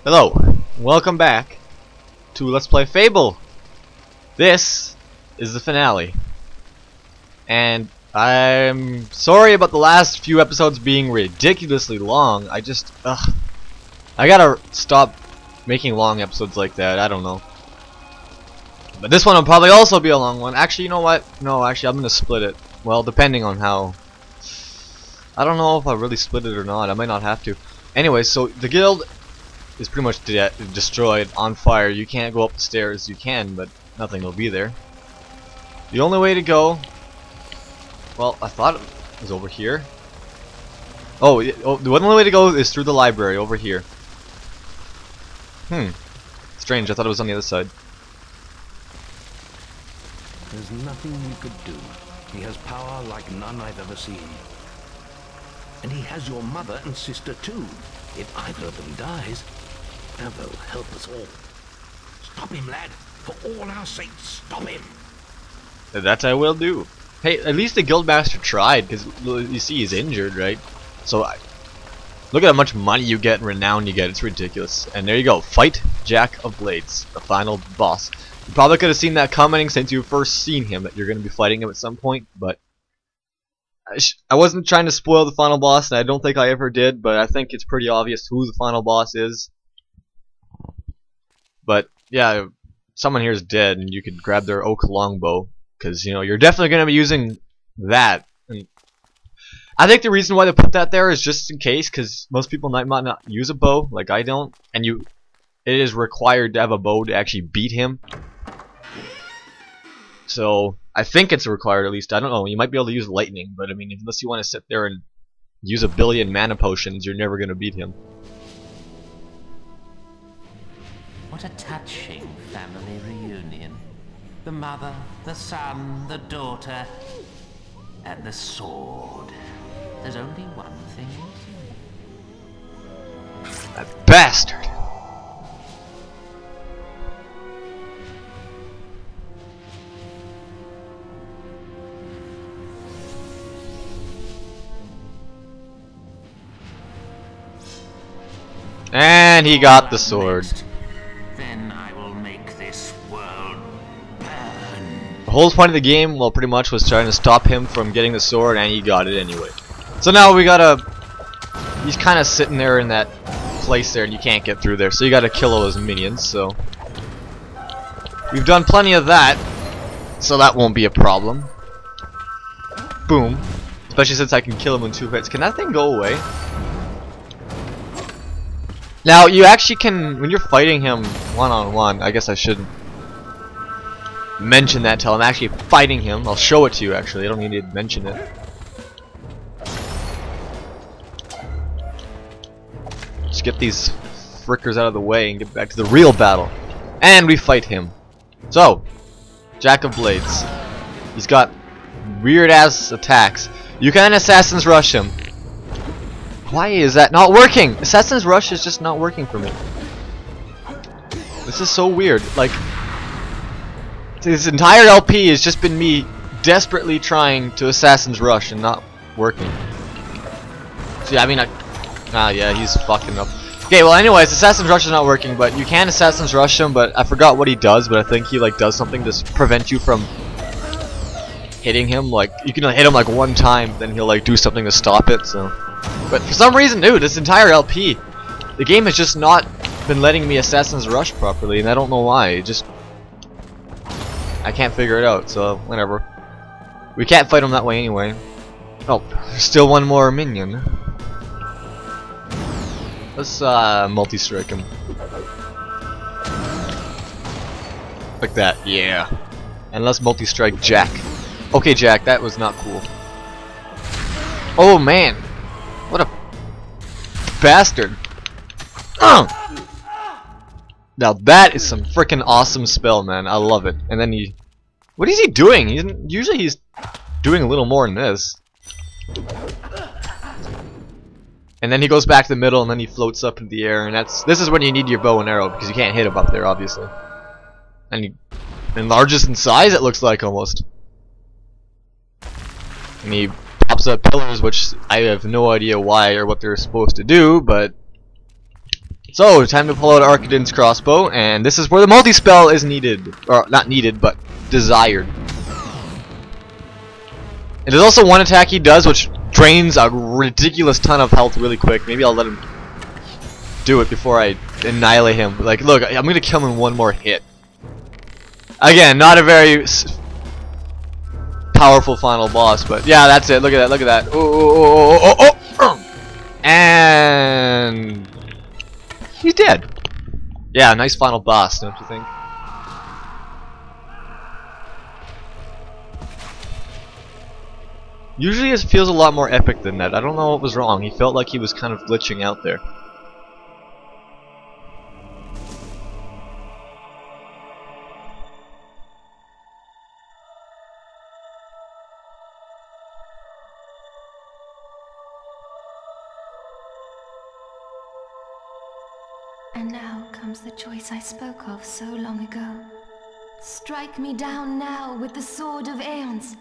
Hello, welcome back to Let's Play Fable. This is the finale, and I'm sorry about the last few episodes being ridiculously long. I gotta stop making long episodes like that. I don't know, but this one will probably also be a long one. Actually, you know what? No, actually, I'm gonna split it. Well, depending on how. I don't know if I'll really split it or not. I might not have to. Anyway, so the guild is pretty much destroyed, on fire. You can't go up the stairs. You can, but nothing will be there. The only way to go, well, I thought it was over here. Oh, the only way to go is through the library over here. Strange, I thought it was on the other side. There's nothing we could do. He has power like none I've ever seen. And he has your mother and sister too. If either of them dies, that will help us all. Stop him, lad. For all our sakes, stop him. That I will do. Hey, at least the guildmaster tried, because you see he's injured, right? So, look at how much money you get and renown you get. It's ridiculous. And there you go. Fight Jack of Blades, the final boss. You probably could have seen that coming since you first seen him, that you're going to be fighting him at some point, but I wasn't trying to spoil the final boss, and I don't think I ever did, but I think it's pretty obvious who the final boss is. But yeah, someone here is dead, and you could grab their oak longbow, because you know you're definitely going to be using that. And I think the reason why they put that there is just in case, because most people might not use a bow, like I don't, and it is required to have a bow to actually beat him. So I think it's required, at least. I don't know. You might be able to use lightning, but I mean, unless you want to sit there and use a billion mana potions, you're never going to beat him. What a touching family reunion. The mother, the son, the daughter, and the sword. There's only one thing missing. That bastard! And he got the sword. Then I will make this world burn. The whole point of the game, well, pretty much was trying to stop him from getting the sword, and he got it anyway. So now we gotta. He's kind of sitting there in that place there, and you can't get through there. So you gotta kill all those minions. So we've done plenty of that, so that won't be a problem. Boom. Especially since I can kill him in 2 hits. Can that thing go away? Now, you actually can, when you're fighting him one-on-one, I guess I shouldn't mention that till I'm actually fighting him. I'll show it to you, actually. I don't need to mention it. Just get these frickers out of the way and get back to the real battle. And we fight him. So, Jack of Blades. He's got weird-ass attacks. You can Assassin's Rush him. Why is that not working? Assassin's Rush is just not working for me. This is so weird. Like, this entire LP has just been me desperately trying to Assassin's Rush and not working. See, I mean, yeah, he's fucking up. Okay, well, anyways, Assassin's Rush is not working, but you can Assassin's Rush him, but I forgot what he does, but I think he, like, does something to prevent you from hitting him. Like, you can hit him, like, one time, then he'll, like, do something to stop it, so. But for some reason, dude, this entire LP, the game has just not been letting me Assassin's Rush properly, and I don't know why. I can't figure it out, so whatever. We can't fight him that way anyway. Oh, there's still one more minion. Let's multi-strike him. Like that, yeah. And let's multi-strike Jack. Okay, Jack, that was not cool. Oh man! What a bastard! Now that is some freaking awesome spell, man. I love it. And then what is he doing? Usually he's doing a little more than this. And then he goes back to the middle, and then he floats up in the air. And this is when you need your bow and arrow, because you can't hit him up there, obviously. And he enlarges in size, it looks like, almost. And he pops up pillars, which I have no idea why or what they're supposed to do, but So, time to pull out Arcadin's crossbow, and this is where the multi-spell is needed. Or, not needed, but desired. And there's also one attack he does which drains a ridiculous ton of health really quick. Maybe I'll let him do it before I annihilate him. Like, look, I'm gonna kill him in one more hit. Again, not a very powerful final boss, but yeah, that's it. Look at that, look at that. Oh. And he's dead. Yeah, nice final boss, don't you think? Usually it feels a lot more epic than that. I don't know what was wrong. He felt like he was kind of glitching out there. And now comes the choice I spoke of so long ago. Strike me down now with the sword of Aeons,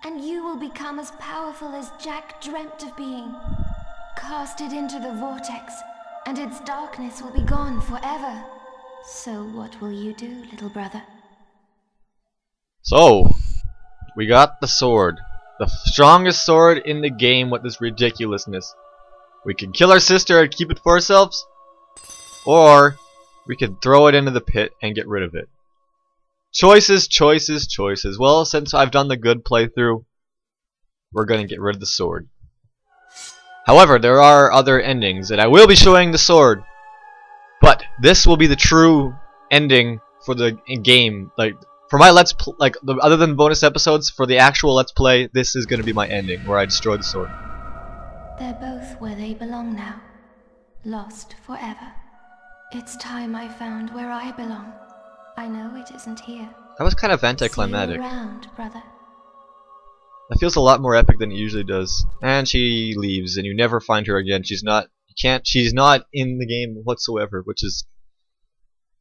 and you will become as powerful as Jack dreamt of being. Cast it into the vortex, and its darkness will be gone forever. So what will you do, little brother? So, we got the sword. The strongest sword in the game with this ridiculousness. We can kill our sister and keep it for ourselves, or we could throw it into the pit and get rid of it. Choices, choices, choices. Well, since I've done the good playthrough, we're gonna get rid of the sword. However, there are other endings, and I will be showing the sword. But this will be the true ending for the game. Like, for my other than bonus episodes, for the actual Let's Play, this is gonna be my ending, where I destroy the sword. They're both where they belong now. Lost forever. It's time I found where I belong. I know it isn't here. That was kind of anticlimactic. See you around, brother. That feels a lot more epic than it usually does. And she leaves, and you never find her again. She's not in the game whatsoever, which is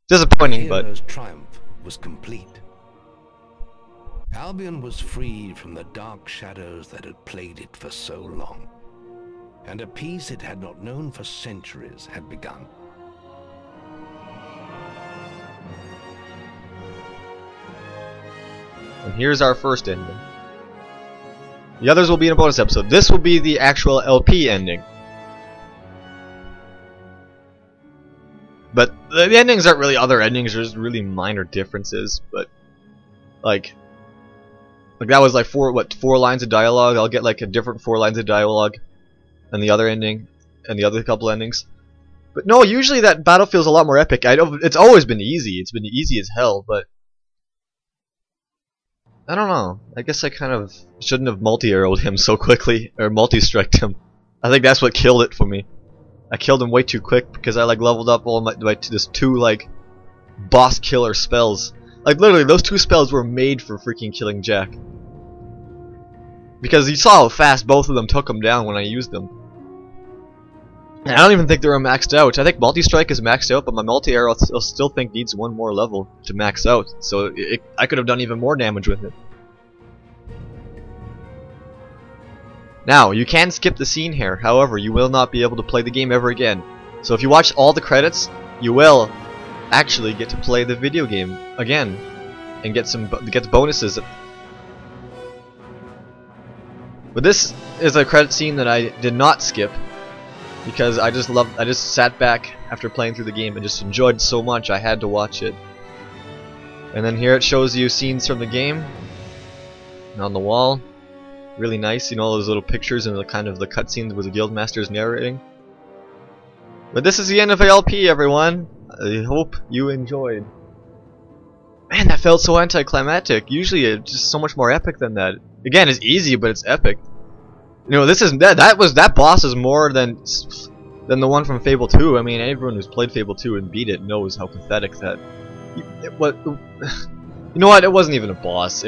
disappointing, but Hero's triumph was complete. Albion was freed from the dark shadows that had plagued it for so long, and a peace it had not known for centuries had begun. And here's our first ending. The others will be in a bonus episode. This will be the actual LP ending. But the endings aren't really other endings, there's really minor differences, but like that was like four lines of dialogue. I'll get like a different 4 lines of dialogue and the other ending and the other couple endings. But no, usually that battle feels a lot more epic. It's always been easy. It's been easy as hell, but I don't know. I guess I kind of shouldn't have multi-arrowed him so quickly, or multi-striked him. I think that's what killed it for me. I killed him way too quick because I like leveled up all my just 2 like boss killer spells. Like literally, those 2 spells were made for freaking killing Jack. Because you saw how fast both of them took him down when I used them. And I don't even think they were maxed out. I think multi-strike is maxed out, but my multi-arrow I still think needs 1 more level to max out. So I could have done even more damage with it. Now, you can skip the scene here. However, you will not be able to play the game ever again. So if you watch all the credits, you will actually get to play the video game again and get the bonuses. But this is a credit scene that I did not skip, because I just sat back after playing through the game and just enjoyed it so much I had to watch it. And then here it shows you scenes from the game on the wall. Really nice, you know, all those little pictures and the kind of the cutscenes where the Guildmaster is narrating. But this is the end of LP, everyone. I hope you enjoyed. Man, that felt so anticlimactic. Usually it's just so much more epic than that. Again, it's easy, but it's epic. You know, this is that boss is more than the one from Fable 2. I mean, everyone who's played Fable 2 and beat it knows how pathetic that. You know what? It wasn't even a boss.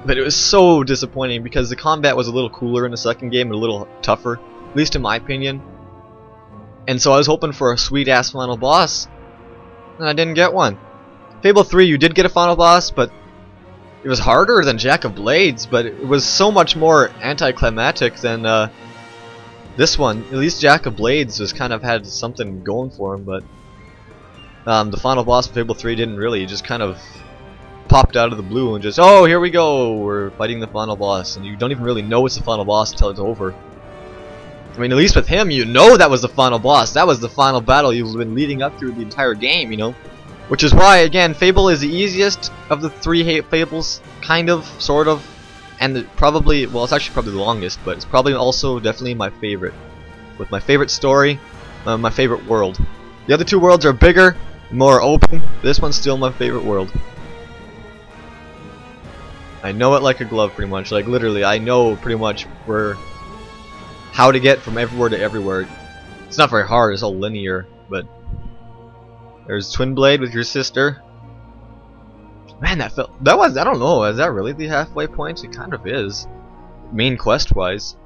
But it was so disappointing because the combat was a little cooler in the second game and a little tougher, at least in my opinion. And so I was hoping for a sweet ass final boss, and I didn't get one. Fable 3, you did get a final boss, but it was harder than Jack of Blades, but it was so much more anticlimactic than This one, at least Jack of Blades was kind of had something going for him, but the final boss of Fable 3 didn't really. He just kind of popped out of the blue and just, oh, here we go, we're fighting the final boss, and you don't even really know it's the final boss until it's over. I mean, at least with him, you know that was the final boss. That was the final battle you've been leading up through the entire game, you know? Which is why, again, Fable is the easiest of the three Fables, kind of, sort of, and probably, well, it's actually probably the longest, but it's probably also definitely my favorite. With my favorite story, my favorite world. The other two worlds are bigger, more open. This one's still my favorite world. I know it like a glove, pretty much. Like, literally, I know pretty much how to get from everywhere to everywhere. It's not very hard, it's all linear, but there's Twin Blade with your sister. Man, that was, I don't know, is that really the halfway point? It kind of is, main quest wise.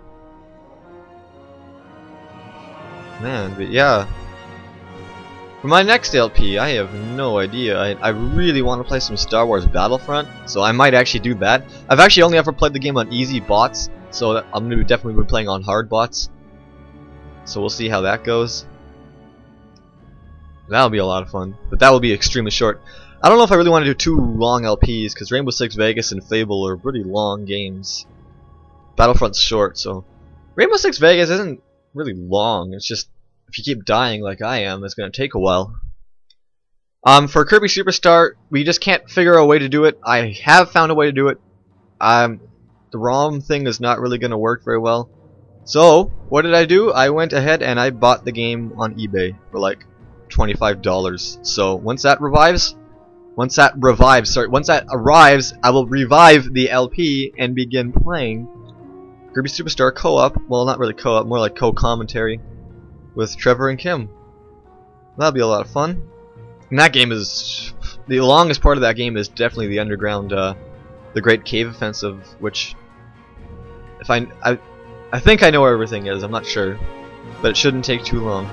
Man, but yeah. For my next LP, I have no idea. I really want to play some Star Wars Battlefront, so I might actually do that. I've actually only ever played the game on easy bots, so I'm going to definitely be playing on hard bots. So we'll see how that goes. That'll be a lot of fun, but that will be extremely short. I don't know if I really want to do 2 long LPs, because Rainbow Six Vegas and Fable are pretty long games. Battlefront's short, so Rainbow Six Vegas isn't really long. It's just if you keep dying like I am, it's going to take a while. For Kirby Superstar, we just can't figure out a way to do it. I have found a way to do it. The ROM thing is not really going to work very well. So, what did I do? I went ahead and I bought the game on eBay for like $25. So, once that arrives, I will revive the LP and begin playing Kirby Superstar co-op. Well, not really co-op, more like co-commentary with Trevor and Kim. That'll be a lot of fun. And that game is, the longest part of that game is definitely the underground, the Great Cave Offensive, which, if I think I know where everything is. I'm not sure, but it shouldn't take too long.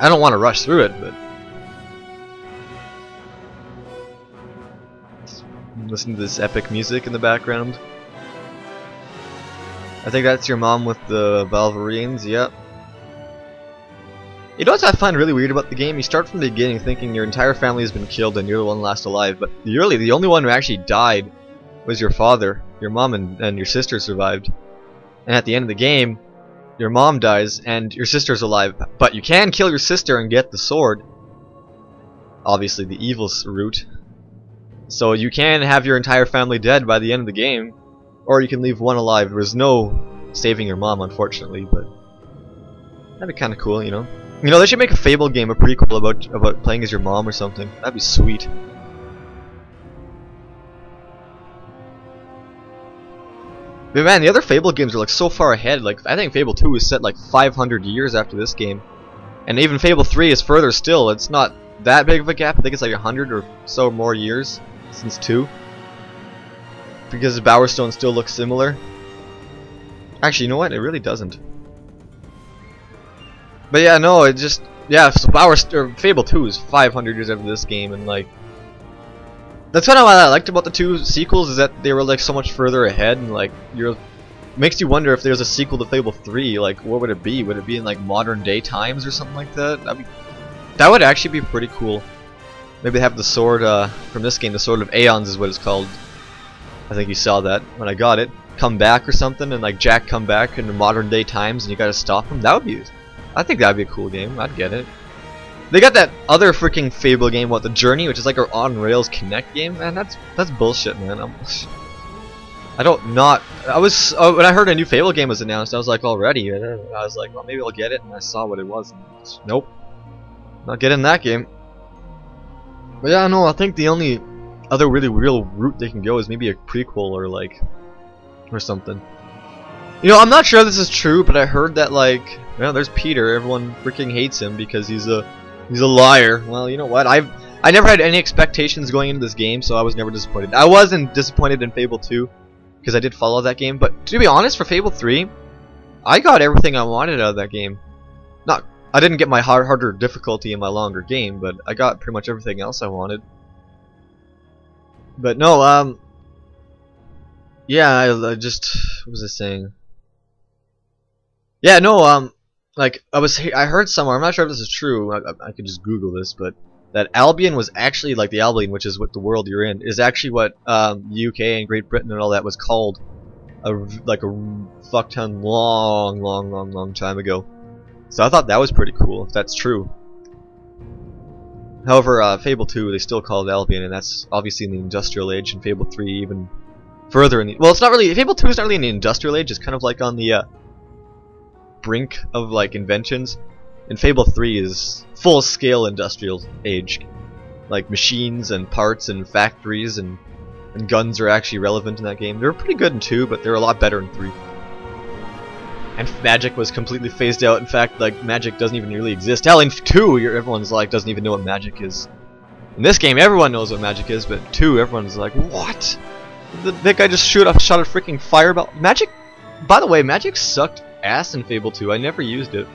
I don't want to rush through it, but listen to this epic music in the background. I think that's your mom with the Valverines, yep. You know what I find really weird about the game? You start from the beginning thinking your entire family has been killed and you're the one last alive, but really the only one who actually died was your father. Your mom and your sister survived. And at the end of the game, your mom dies and your sister's alive, but you can kill your sister and get the sword. Obviously the evil route. So you can have your entire family dead by the end of the game, or you can leave one alive. There's no saving your mom, unfortunately, but that'd be kind of cool, you know. You know, they should make a Fable game, a prequel about playing as your mom or something. That'd be sweet. But man, the other Fable games are like so far ahead. Like, I think Fable 2 is set like 500 years after this game, and even Fable 3 is further still. It's not that big of a gap. I think it's like 100 or so more years since 2. Because the Bowerstone still looks similar. Actually, you know what? It really doesn't. But yeah, no, it just, yeah. So Fable 2 is 500 years after this game, and like, that's kind of what I liked about the 2 sequels, is that they were like so much further ahead, and like makes you wonder if there's a sequel to Fable 3. Like, what would it be? Would it be in like modern day times or something like that? That would actually be pretty cool. Maybe have the sword from this game, the Sword of Aeons is what it's called. I think you saw that when I got it. Come back or something, and like Jack come back in the modern day times, and you gotta stop him. That would be, I think that'd be a cool game. I'd get it. They got that other freaking Fable game, what, The Journey, which is like our on rails Connect game. Man, that's bullshit, man. I was when I heard a new Fable game was announced, I was like, already. I was like, well, maybe I'll get it, and I saw what it was. Nope, not getting that game. But yeah, no, I think the only other really real route they can go is maybe a prequel or like, or something. You know, I'm not sure this is true, but I heard that like, well, there's Peter. Everyone freaking hates him because he's a liar. Well, you know what? I never had any expectations going into this game, so I was never disappointed. I wasn't disappointed in Fable 2 because I did follow that game, but to be honest, for Fable 3, I got everything I wanted out of that game. I didn't get my harder difficulty in my longer game, but I got pretty much everything else I wanted. But no, yeah, I just, what was I saying? Yeah, no, like I heard somewhere. I'm not sure if this is true. I could just Google this, but that Albion was actually like the Albion, which is what the world you're in, is actually what UK and Great Britain and all that was called like a fuck ton long time ago. So I thought that was pretty cool, if that's true. However, Fable 2 they still call it Albion, and that's obviously in the Industrial Age, and Fable 3 even further in the... Well, it's not really... Fable 2 is not really in the Industrial Age, it's kind of like on the brink of like inventions. And Fable 3 is full-scale Industrial Age. Like machines and parts and factories and guns are actually relevant in that game. They were pretty good in 2, but they're a lot better in 3. And magic was completely phased out. In fact, like magic doesn't even really exist. Hell, in 2, everyone's like doesn't even know what magic is. In this game, everyone knows what magic is, but 2, everyone's like, what? That guy just shot a freaking fireball. Magic. By the way, magic sucked ass in Fable 2. I never used it.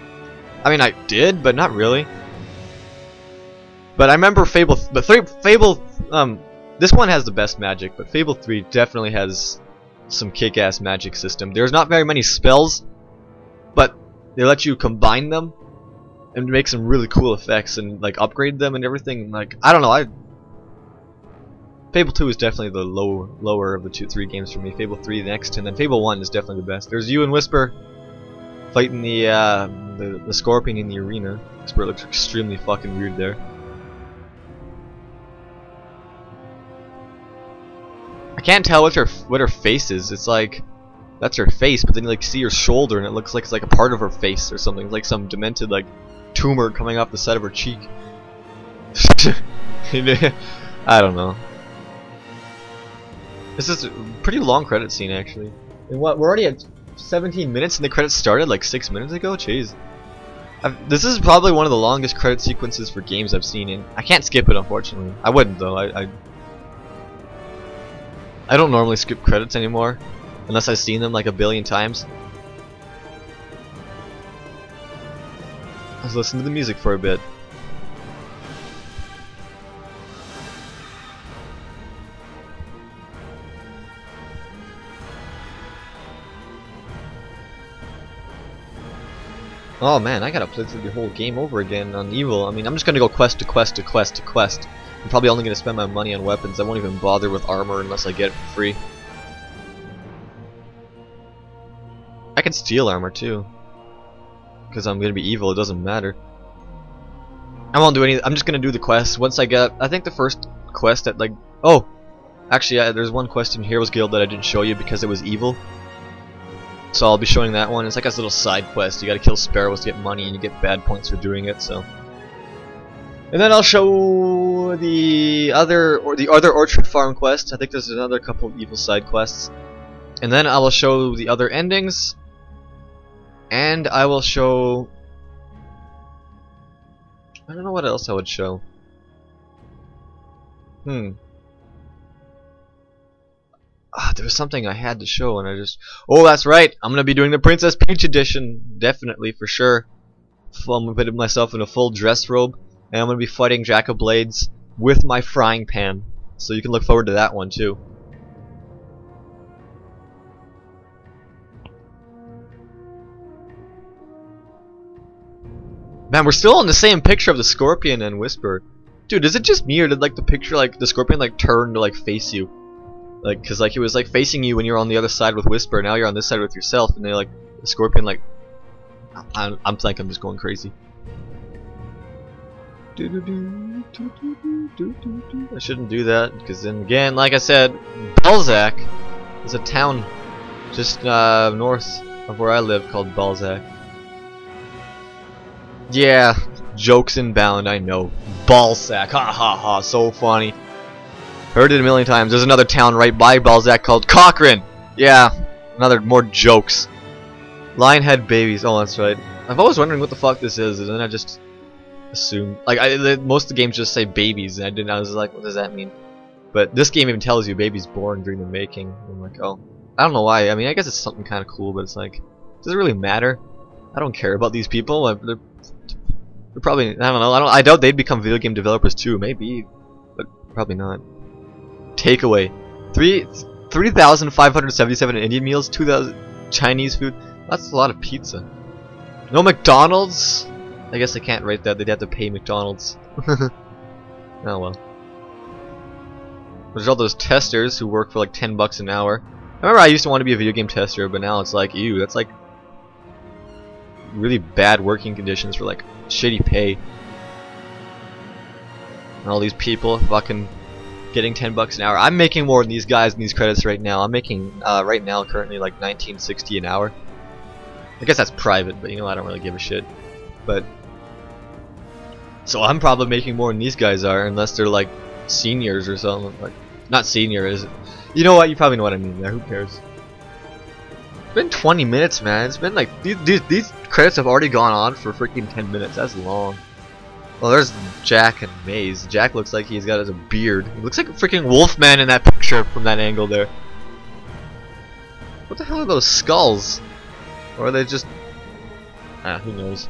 I mean, I did, but not really. But I remember Fable. This one has the best magic, but Fable 3 definitely has some kick-ass magic system. There's not very many spells, but they let you combine them and make some really cool effects and like upgrade them and everything. Like I don't know, Fable 2 is definitely the lower of the 3 games for me. Fable 3 next, and then Fable 1 is definitely the best. There's you and Whisper fighting the scorpion in the arena. Whisper looks extremely fucking weird there. I can't tell what her face is. It's like that's her face, but then you like see her shoulder and it looks like it's like a part of her face or something. It's like some demented like tumor coming off the side of her cheek. I don't know. This is a pretty long credit scene actually. And what, we're already at 17 minutes and the credits started like 6 minutes ago? Jeez. This is probably one of the longest credit sequences for games I've seen, and I can't skip it unfortunately. I wouldn't though. I don't normally skip credits anymore, unless I've seen them like a billion times. Let's listen to the music for a bit. Oh man, I gotta play through the whole game over again on Evil. I mean, I'm just gonna go quest to quest to quest to quest. I'm probably only going to spend my money on weapons. I won't even bother with armor unless I get it for free. I can steal armor too, because I'm going to be evil. It doesn't matter. I won't do any. I'm just going to do the quest. Once I get, I think the first quest at like, oh, actually, there's one quest in Heroes Guild that I didn't show you because it was evil. So I'll be showing that one. It's like a little side quest. You got to kill sparrows to get money, and you get bad points for doing it. So. And then I'll show the other Orchard Farm quest. I think there's another couple of evil side quests. And then I will show the other endings. And I will show... I don't know what else I would show. There was something I had to show and I just... Oh, that's right! I'm gonna be doing the Princess Peach edition. Definitely, for sure. I'm gonna put myself in a full dress robe. And I'm going to be fighting Jack of Blades with my frying pan. So you can look forward to that one too. Man, we're still on the same picture of the Scorpion and Whisper. Dude, is it just me or did like the picture like the Scorpion like turn to like face you? Like, cause like it was like facing you when you were on the other side with Whisper, now you're on this side with yourself, and they like the Scorpion like I'm thinking I'm just going crazy. I shouldn't do that because then again, like I said, Balzac is a town just north of where I live called Balzac. Yeah, jokes inbound, I know. Balzac, ha ha ha, so funny. Heard it a million times. There's another town right by Balzac called Cochrane. Yeah, more jokes. Lionhead babies, oh that's right. I've always wondering what the fuck this is, and then I just assume, like most of the games just say babies, and I was like, what does that mean? But this game even tells you baby's born during the making. I'm like, oh, I don't know why. I mean, I guess it's something kind of cool, but it's like, does it really matter? I don't care about these people. They're probably, I don't know. I doubt they'd become video game developers too. Maybe, but probably not. Takeaway: 3,577 Indian meals, 2,000 Chinese food. That's a lot of pizza. No McDonald's? I guess I can't write that. They'd have to pay McDonald's. Oh well. There's all those testers who work for like $10 an hour. I remember I used to want to be a video game tester, but now it's like, ew, that's like really bad working conditions for like shitty pay. And all these people fucking getting $10 an hour. I'm making more than these guys in these credits right now. I'm making right now currently like $19.60 an hour. I guess that's private, but you know I don't really give a shit. But so I'm probably making more than these guys are, unless they're like seniors or something. Like not senior, is it? You know what? You probably know what I mean there. Who cares? It's been 20 minutes, man. It's been like these credits have already gone on for freaking 10 minutes. That's long. Well, there's Jack and Maze. Jack looks like he's got a beard. He looks like a freaking Wolfman in that picture from that angle there. What the hell are those skulls? Or are they just... who knows.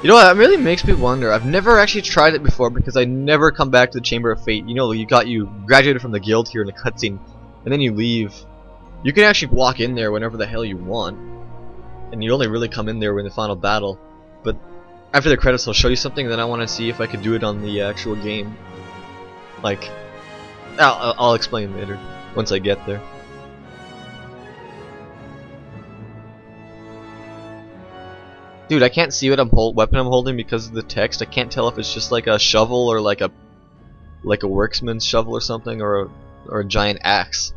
You know what, it really makes me wonder. I've never actually tried it before because I never come back to the Chamber of Fate. You know, you graduated from the guild here in the cutscene, and then you leave. You can actually walk in there whenever the hell you want. And you only really come in there in the final battle. But after the credits, they'll show you something, and then I want to see if I could do it on the actual game. Like, I'll explain later once I get there. Dude, I can't see what weapon I'm holding because of the text. I can't tell if it's just like a shovel or like a worksman's shovel or something, or a giant axe.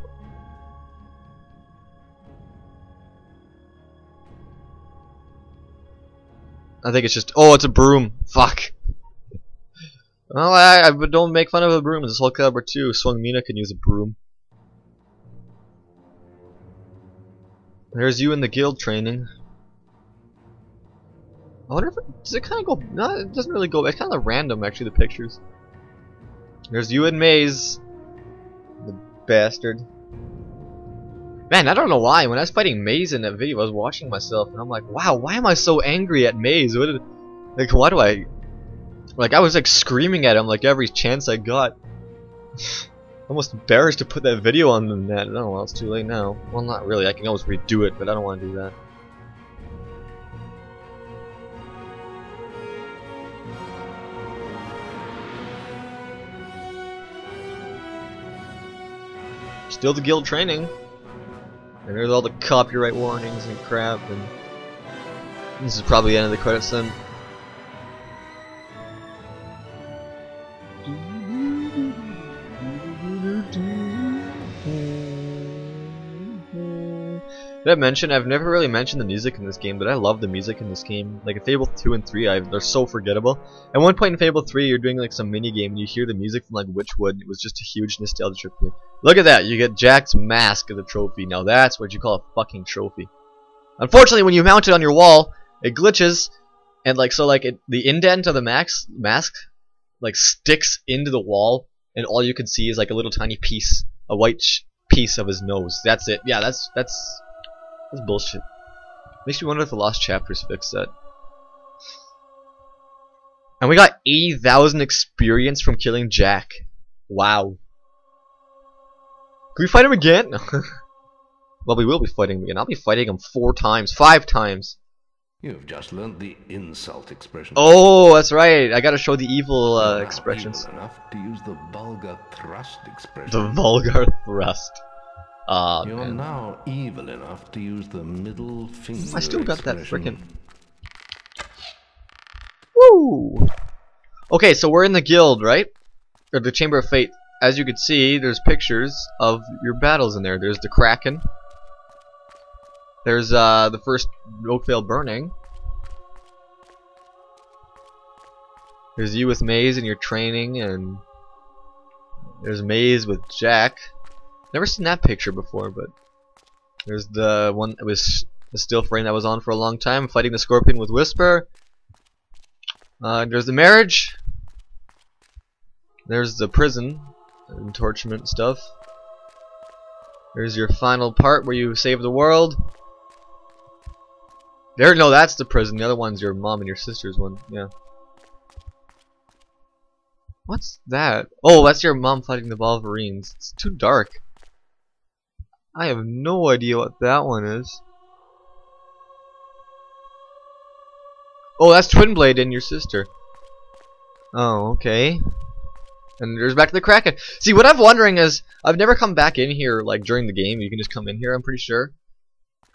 I think it's just... Oh, it's a broom. Fuck. Well, I don't make fun of the broom. This whole Calibur 2, Swung Mina can use a broom. There's you in the guild training. I wonder if does it kind of go... No, it doesn't really go... It's kind of random, actually, the pictures. There's you and Maze. The bastard. Man, I don't know why. When I was fighting Maze in that video, I was watching myself, and I'm like, wow, why am I so angry at Maze? Like, why do I... Like, I was, like, screaming at him, like, every chance I got. Almost embarrassed to put that video on the net. I don't know, well, it's too late now. Well, not really. I can always redo it, but I don't want to do that. Still the guild training. And there's all the copyright warnings and crap, and this is probably the end of the credits then. Did I mention, I've never really mentioned the music in this game, but I love the music in this game. Like in Fable 2 and 3, they're so forgettable. At one point in Fable 3, you're doing like some mini game and you hear the music from like Witchwood, and it was just a huge nostalgia trip for me. Look at that, you get Jack's mask as a trophy. Now that's what you call a fucking trophy. Unfortunately, when you mount it on your wall, it glitches, and like the indent of the mask like sticks into the wall, and all you can see is like a little tiny piece, a white piece of his nose. That's it. Yeah, that's bullshit. Makes me wonder if the Lost Chapters fixed that. And we got 80,000 experience from killing Jack. Wow. Can we fight him again? Well, we will be fighting him again. I'll be fighting him 4 times, 5 times. You've just learned the insult expression. Oh, that's right. I gotta show the evil expressions. Evil enough to use the vulgar thrust expression. The vulgar thrust. You're Man. now evil enough to use the middle finger. I still got that expression. frickin'. Woo! Okay, so we're in the guild, right? Or the Chamber of Fate. As you can see, there's pictures of your battles in there. There's the Kraken. There's the first Oakvale burning. There's you with Maze and your training, and there's Maze with Jack. Never seen that picture before, but there's the one that was the still frame that was on for a long time, fighting the Scorpion with Whisper. There's the marriage. There's the prison and torturement stuff. There's your final part where you save the world. There, no, that's the prison. The other one's your mom and your sister's one. Yeah. What's that? Oh, that's your mom fighting the Wolverines. It's too dark. I have no idea what that one is. Oh, that's Twin Blade and your sister. Oh, okay. And there's back to the Kraken. See, what I'm wondering is, I've never come back in here, like, during the game. You can just come in here, I'm pretty sure.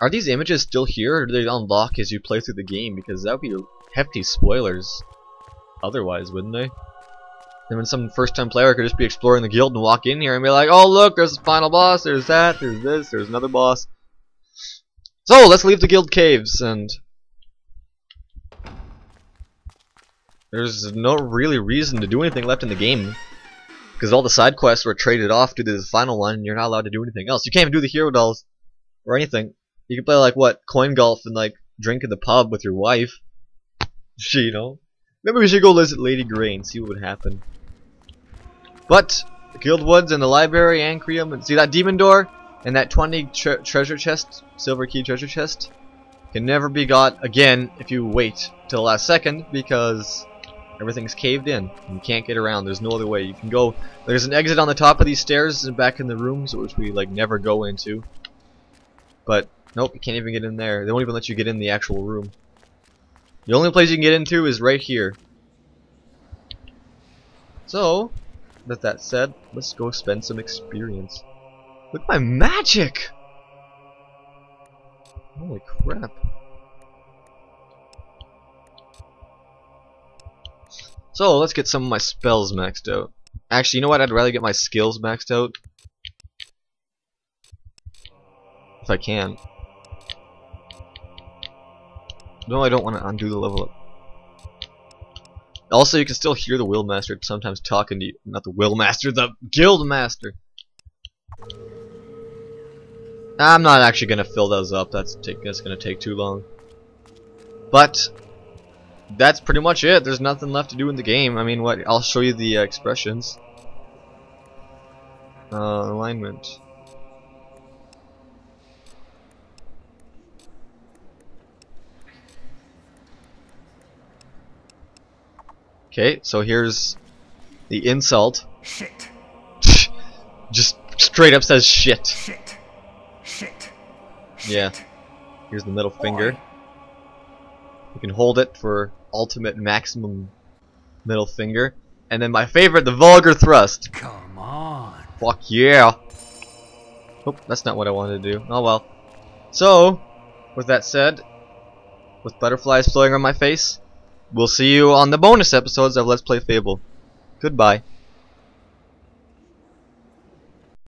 Are these images still here, or do they unlock as you play through the game? Because that would be hefty spoilers. Otherwise, wouldn't they? And when some first-time player could just be exploring the guild and walk in here and be like, oh, look, there's the final boss, there's that, there's this, there's another boss. So, let's leave the guild caves, and... there's no really reason to do anything left in the game. Because all the side quests were traded off to the final one, and you're not allowed to do anything else. You can't even do the hero dolls or anything. You can play like what, coin golf and like drink in the pub with your wife. You know, maybe we should go visit Lady Grey and see what would happen. But the guild woods and the library, Ancrium, and see that demon door and that 20 treasure chest, silver key treasure chest, can never be got again if you wait till the last second, because everything's caved in. You can't get around. There's no other way. You can go. There's an exit on the top of these stairs and back in the rooms, which we like never go into. But nope, you can't even get in there. They won't even let you get in the actual room. The only place you can get into is right here. So, with that said, let's go spend some experience. Look at my magic! Holy crap. So, let's get some of my spells maxed out. Actually, you know what? I'd rather get my skills maxed out. If I can. No, I don't want to undo the level up. Also, you can still hear the Will Master sometimes talking to you. Not the Will Master, the Guild Master! I'm not actually going to fill those up. That's going to take too long. But that's pretty much it. There's nothing left to do in the game. I mean, what? I'll show you the expressions. Alignment. Okay, so here's the insult. Shit. Just straight up says shit. Shit. Shit. Yeah. Here's the middle finger. You can hold it for ultimate maximum middle finger. And then my favorite, the vulgar thrust. Come on. Fuck yeah. Oh, that's not what I wanted to do. Oh well. So, with that said, with butterflies flowing on my face, we'll see you on the bonus episodes of Let's Play Fable. Goodbye.